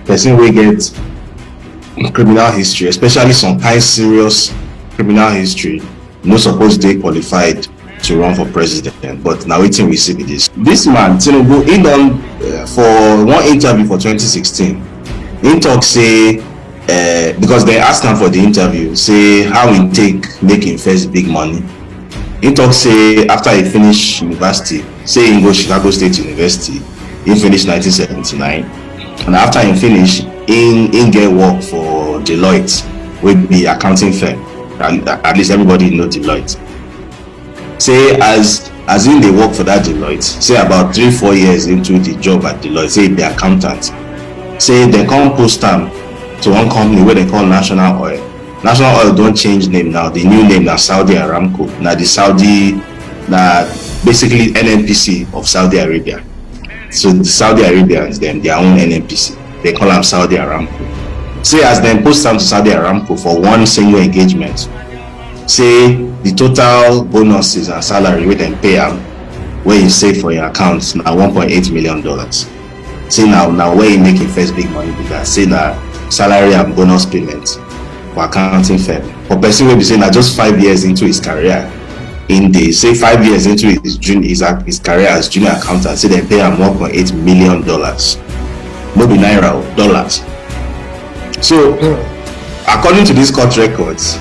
person will get criminal history, especially some kind serious criminal history, no suppose they qualified to run for president. But now waiting we see with this man Tinubu, he done for one interview for 2016, he talk say because they asked him for the interview, say how he take making first big money. He talk say after he finish university, say he go Chicago State University, he finish 1979, and after he finish, he get work for Deloitte, will be accounting firm, and at least everybody know Deloitte. Say as in they work for that Deloitte, say about 3-4 years into the job at Deloitte, say the accountant, say they come post time to one company where they call National Oil. National Oil don't change name now. The new name now Saudi Aramco. Now the Saudi, now basically NNPC of Saudi Arabia. So the Saudi Arabians, them their own NNPC. They call them Saudi Aramco. Say as they post time to Saudi Aramco for one single engagement, say the total bonuses and salary we then pay them where you save for your accounts now $1.8 million. Say now where you making first big money with that. Say now salary and bonus payments for accounting firm. For person will be saying that just 5 years into his career, in the say 5 years into his career as junior accountant, say they pay him $1.8 million. No be naira, dollars. So according to these court records,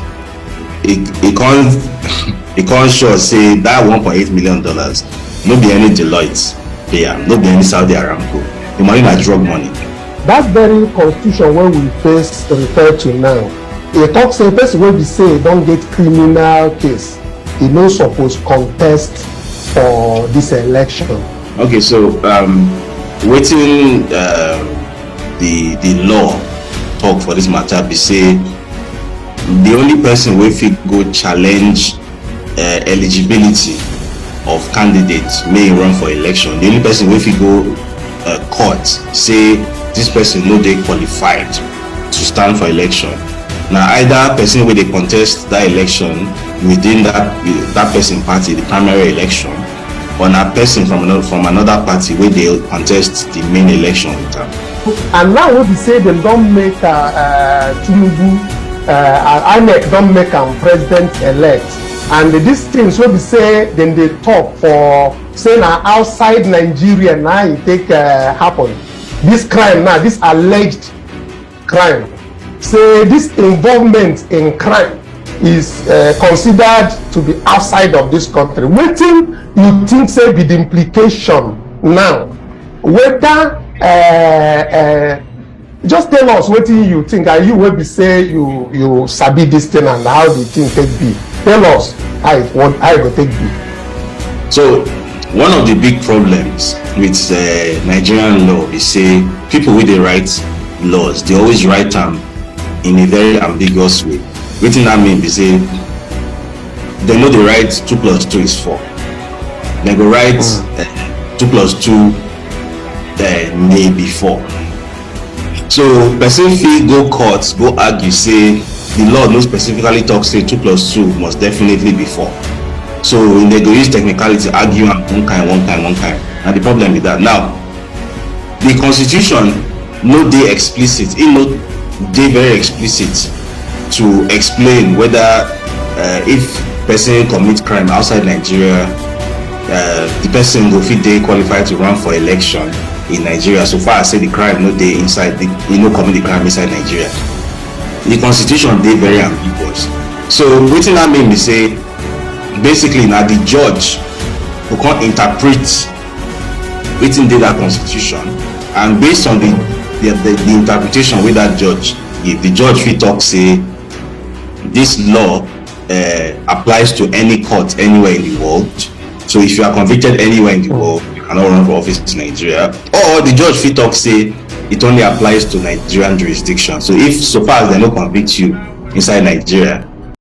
it can't show say that $1.8 million no be any Deloitte pay am, no be any Saudi Aramco. The money na drug money. That very constitution where we first refer to now, it talks a person wey be say don't get criminal case, he no suppose contest for this election. Okay, so waiting the law talk for this matter be say the only person wey fit go challenge eligibility of candidates may run for election. The only person wey fit go court say this person no dey qualified to stand for election. Now either person wey dey contest that election within that person party, the primary election, or na person from another party wey dey contest the main election with am. And now wey be say dem don make Tinubu INEC don make am president-elect, and these things wey be say dem dey talk for say na outside Nigeria na e take happen. This crime now, this alleged crime, say this involvement in crime is considered to be outside of this country. Wetin you think say be the implication now? Whether just tell us wetin you think, and you will be say you sabi this thing and how the thing take be. Tell us how it go take be. So one of the big problems with Nigerian law is say people with the write laws, they always write them in a very ambiguous way. Wetin that mean be say they know the right 2 + 2 is 4. They go write 2 + 2 may be 4. So person fit go court, go argue say the law no specifically talk say 2 + 2 must definitely be 4. So they go use technicality argue one kind. And the problem with that now, the constitution no dey explicit, it no dey very explicit to explain whether if person commit crime outside Nigeria, the person go fit dey qualified to run for election in Nigeria. So far as say the crime no dey inside, he no commit the crime inside Nigeria. The constitution dey very ambiguous. So wetin that mean be say basically now the judge who can interpret wetin dey that constitution, and based on the interpretation with that judge, if the judge fit talk say this law applies to any court anywhere in the world, so if you are convicted anywhere in the world you cannot run for office in Nigeria, or the judge fit talk say it only applies to Nigerian jurisdiction. So if so far as they no convict you inside Nigeria,